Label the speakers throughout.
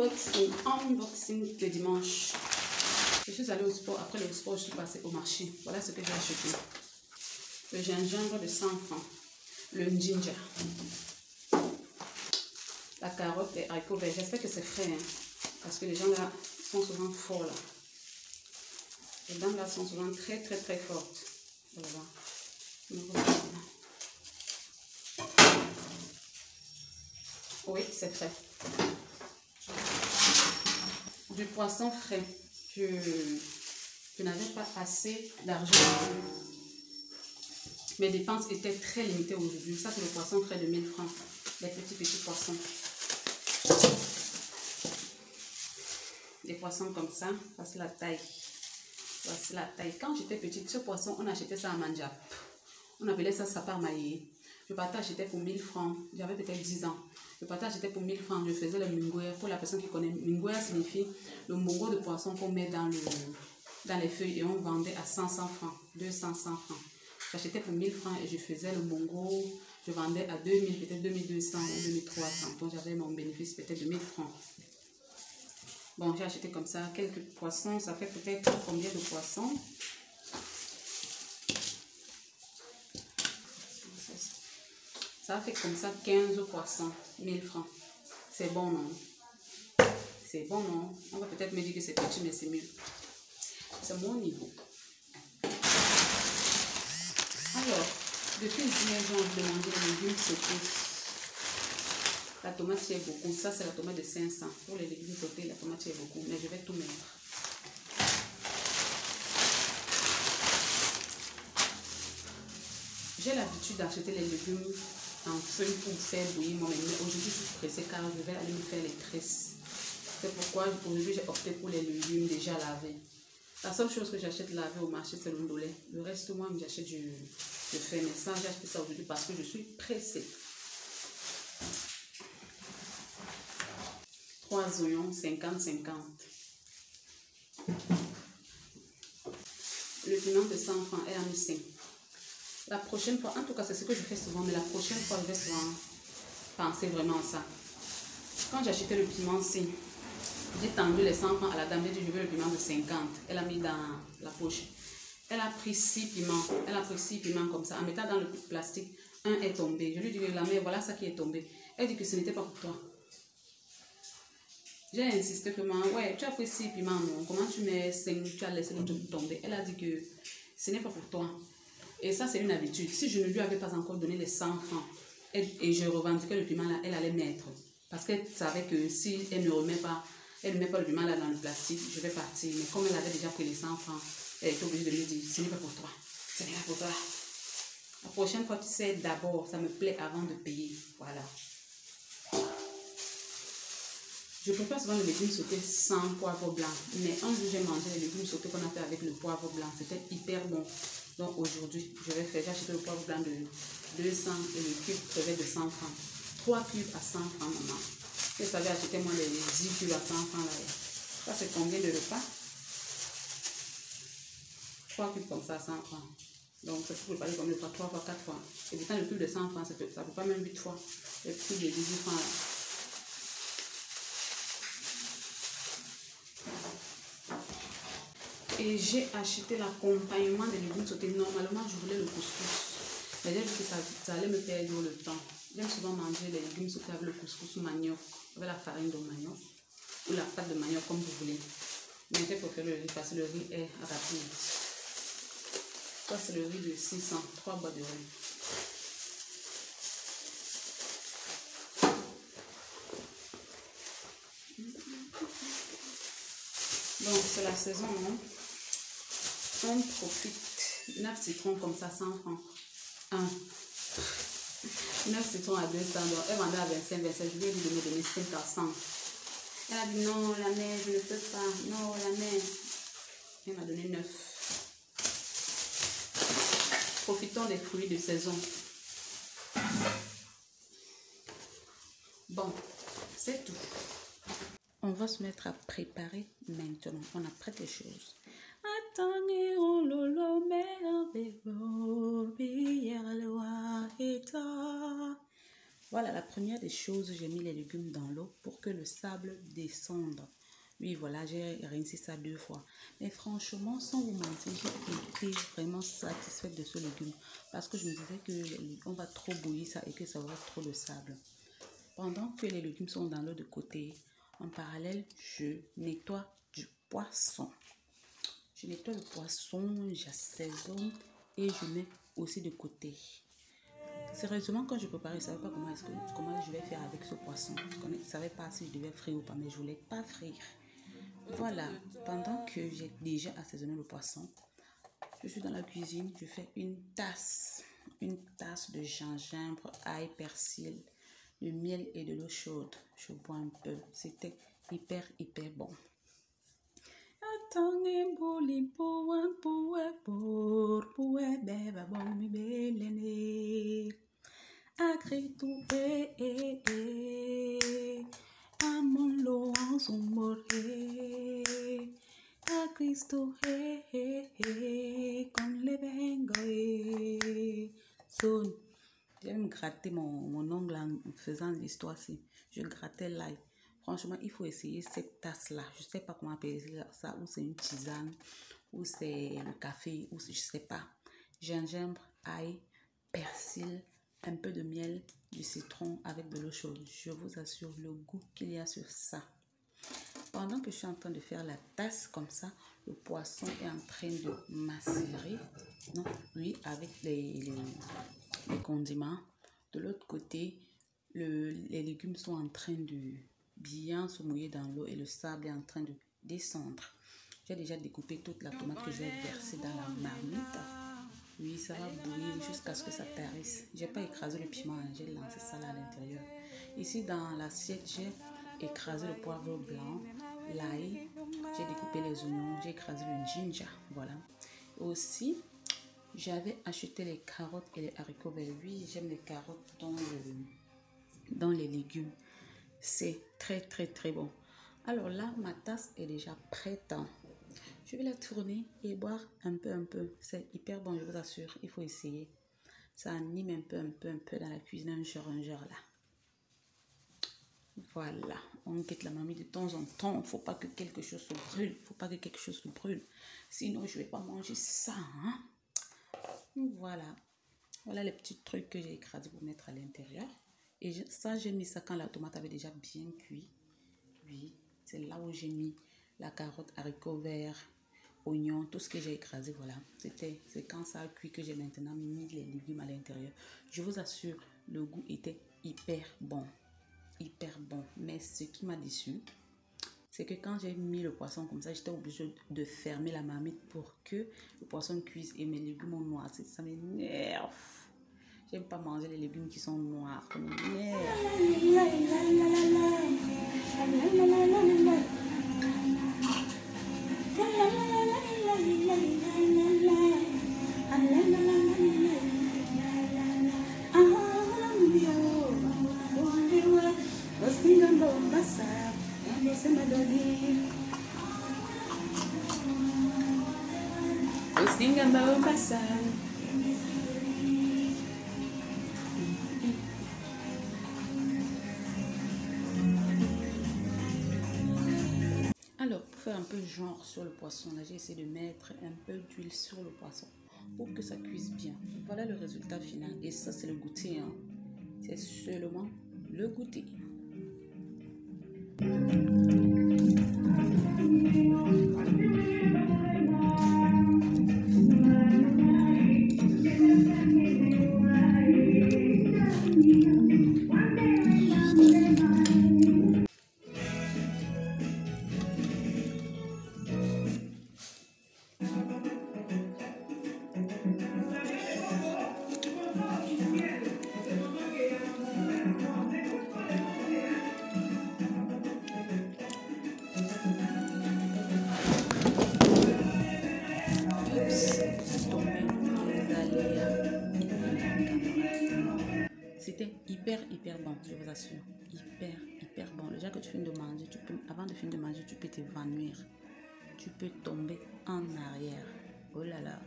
Speaker 1: Unboxing de dimanche. Je suis allée au sport. Après le sport, je suis passée au marché. Voilà ce que j'ai acheté. Le gingembre de 100 francs. Le ginger. La carotte et haricots verts. J'espère que c'est frais. Hein, parce que les gens là sont souvent forts. Là. Les dames là sont souvent très fortes. Voilà. Oui, c'est frais. Du poisson frais. Je n'avais pas assez d'argent. Mes dépenses étaient très limitées aujourd'hui. Ça, c'est le poisson frais de 1000 francs. Les petits poissons. Des poissons comme ça. Voici la taille. Voici la taille. Quand j'étais petite, ce poisson, on achetait ça à Manjap. On appelait ça sapar maillé. Je partais acheter pour 1000 francs. J'avais peut-être 10 ans. Je partais acheter pour 1000 francs. Je faisais le mingoya. Pour la personne qui connaît, mingoya signifie le mongo de poisson qu'on met dans les feuilles et on vendait à 100 francs. 200 francs. J'achetais pour 1000 francs et je faisais le mongo. Je vendais à 2000, peut-être 2200 ou 2300. Donc j'avais mon bénéfice peut-être de 1000 francs. Bon, j'ai acheté comme ça quelques poissons. Ça fait peut-être combien de poissons? Ça fait comme ça 15 poissons, 1000 francs. C'est bon, non? C'est bon, non? On va peut-être me dire que c'est petit, mais c'est mieux. C'est mon niveau. Alors, depuis hier, j'ai envie de manger les légumes sautés. La tomate, c'est beaucoup. Ça, c'est la tomate de 500. Pour les légumes sautés, la tomate, c'est beaucoup. Mais je vais tout mettre. J'ai l'habitude d'acheter les légumes en feuille pour faire bouillir moi-même. Mais aujourd'hui, je suis pressée car je vais aller me faire les tresses. C'est pourquoi aujourd'hui, j'ai opté pour les légumes déjà lavés. La seule chose que j'achète lavé au marché, c'est le ndolé. Le reste, moi, j'achète du fait. Mais ça, j'ai acheté ça aujourd'hui parce que je suis pressée. 3 oignons, 50-50. Le piment de 100 francs est à 1500. La prochaine fois, en tout cas, c'est ce que je fais souvent, mais la prochaine fois, je vais souvent penser vraiment à ça. Quand j'ai acheté le piment, j'ai tendu les 100 francs à la dame, j'ai dit je veux le piment de 50. Elle a mis dans la poche. Elle a pris 6 piments. Elle a pris 6 piments comme ça. En mettant dans le plastique, un est tombé. Je lui dis la mère, voilà ça qui est tombé. Elle dit que ce n'était pas pour toi. J'ai insisté que ouais, tu as pris 6 piments, non? Comment tu mets 5, tu as laissé l'autre tomber? Elle a dit que ce n'est pas pour toi. Et ça, c'est une habitude. Si je ne lui avais pas encore donné les 100 francs et je revendiquais le piment là, elle allait mettre. Parce qu'elle savait que si elle ne met pas le piment là dans le plastique, je vais partir. Mais comme elle avait déjà pris les 100 francs, elle était obligée de me dire, ce n'est pas pour toi. Ce n'est pas pour toi. La prochaine fois, tu sais, d'abord, ça me plaît avant de payer. Voilà. Je préfère souvent les légumes sautés sans poivre blanc. Mais un jour, j'ai mangé les légumes sautés qu'on a fait avec le poivre blanc. C'était hyper bon. Donc aujourd'hui, j'ai acheté le poivre blanc de 200 et le cube crevé de 100 francs. 3 cubes à 100 francs, maman. Vous savez, achetez-moi les 10 cubes à 100 francs là. Ça, c'est combien de repas? 3 cubes comme ça à 100 francs. Donc, ça peut préparer comme le 3 fois, 4 fois. Et pourtant, le cube de 100 francs, ça peut pas même 8 fois. Le cube de 18 francs là. Et j'ai acheté l'accompagnement des légumes sautés. Normalement, je voulais le couscous. Mais j'ai vu que ça allait me perdre le temps. J'aime souvent manger les légumes sautés avec le couscous manioc, avec la farine de manioc ou la pâte de manioc, comme vous voulez. Mais j'ai préféré le riz parce que le riz est rapide. Ça, c'est le riz de 600, 3 boîtes de riz. Donc, c'est la saison, non? On profite. 9 citrons comme ça, 100 francs. 9 citrons à 200. Donc, elle vendait à 25, 27. Je lui ai dit de me donner 5 à 100. Elle a dit non, la mère, je ne peux pas. Non, la mère. Elle m'a donné 9. Profitons des fruits de saison. Bon, c'est tout. On va se mettre à préparer maintenant. On apprête les choses. Voilà, la première des choses, j'ai mis les légumes dans l'eau pour que le sable descende. Oui, voilà, j'ai rincé ça 2 fois. Mais franchement, sans vous mentir, j'ai été vraiment satisfaite de ce légume. Parce que je me disais que on va trop bouillir ça et que ça aura trop de sable. Pendant que les légumes sont dans l'eau de côté, en parallèle, je nettoie du poisson. Je nettoie le poisson, j'assaisonne et je mets aussi de côté. Sérieusement, quand je préparais, je ne savais pas comment je vais faire avec ce poisson. Je ne savais pas si je devais frire ou pas, mais je ne voulais pas frire. Voilà, pendant que j'ai déjà assaisonné le poisson, je suis dans la cuisine, je fais une tasse de gingembre, ail, persil, de miel et de l'eau chaude. Je bois un peu, c'était hyper bon. Amolo a Cristo con le vengo son. J'aime gratter mon ongle en faisant l'histoire-ci. Je grattais l'ail. Franchement, il faut essayer cette tasse-là. Je ne sais pas comment appeler ça, ou c'est une tisane, ou c'est le café, ou je ne sais pas. Gingembre, ail, persil, un peu de miel, du citron avec de l'eau chaude. Je vous assure le goût qu'il y a sur ça. Pendant que je suis en train de faire la tasse comme ça, le poisson est en train de macérer. Non, oui, avec les condiments. De l'autre côté, les légumes sont en train de bien se mouiller dans l'eau et le sable est en train de descendre. J'ai déjà découpé toute la tomate que je vais verser dans la marmite. Oui, ça va bouillir jusqu'à ce que ça tarisse. J'ai pas écrasé le piment, j'ai lancé ça là à l'intérieur. Ici dans l'assiette, j'ai écrasé le poivre blanc, l'ail, j'ai découpé les oignons, j'ai écrasé le ginger, voilà. Aussi, j'avais acheté les carottes et les haricots verts. Oui, j'aime les carottes dans les légumes. C'est très bon. Alors là, ma tasse est déjà prête. Je vais la tourner et boire un peu. C'est hyper bon, je vous assure. Il faut essayer. Ça anime un peu dans la cuisine, un genre là. Voilà, on quitte la marmite de temps en temps. Il ne faut pas que quelque chose se brûle. Sinon, je ne vais pas manger ça. Hein? Voilà. Voilà les petits trucs que j'ai écrasés pour mettre à l'intérieur. Et ça, j'ai mis ça quand la tomate avait déjà bien cuit. Oui, c'est là où j'ai mis la carotte, haricots verts, oignons, tout ce que j'ai écrasé. Voilà, c'est quand ça a cuit que j'ai maintenant mis les légumes à l'intérieur. Je vous assure, le goût était hyper bon. Mais ce qui m'a déçu, c'est que quand j'ai mis le poisson comme ça, j'étais obligée de fermer la marmite pour que le poisson cuise et mes légumes ont noir. Ça m'énerve. J'aime pas manger les légumes qui sont noirs. Ça m'énerve. Alors, pour faire un peu genre sur le poisson, là, j'ai essayé de mettre un peu d'huile sur le poisson pour que ça cuise bien. Voilà le résultat final. Et ça, c'est le goûter. Hein. C'est seulement le goûter. C'était hyper bon, je vous assure. Hyper bon. Déjà que tu finis de manger, avant de finir de manger, tu peux t'évanouir. Tu peux tomber en arrière. Oh là là.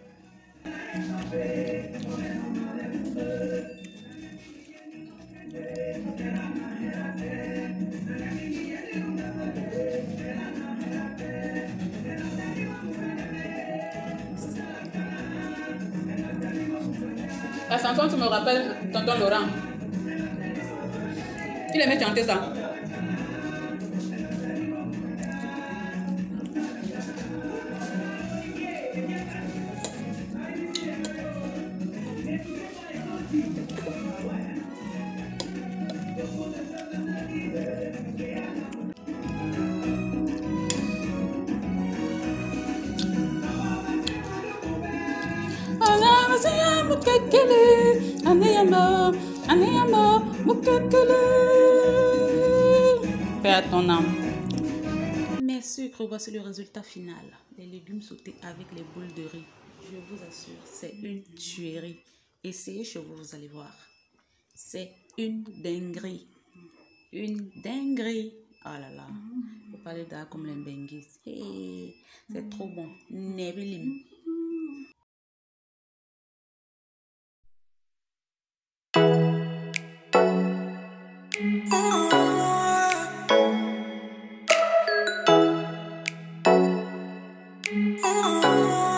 Speaker 1: La chanson, tu me rappelles tonton Laurent. Il aimait chanter ça. Paix à ton âme. Mes sucres, voici le résultat final. Les légumes sautés avec les boules de riz. Je vous assure, c'est une tuerie. Essayez chez vous, vous allez voir. C'est une dinguerie. Une dinguerie. Oh là là. Faut parler d'art comme les benguis. Hey, c'est trop bon. Nebilim.
Speaker 2: Oh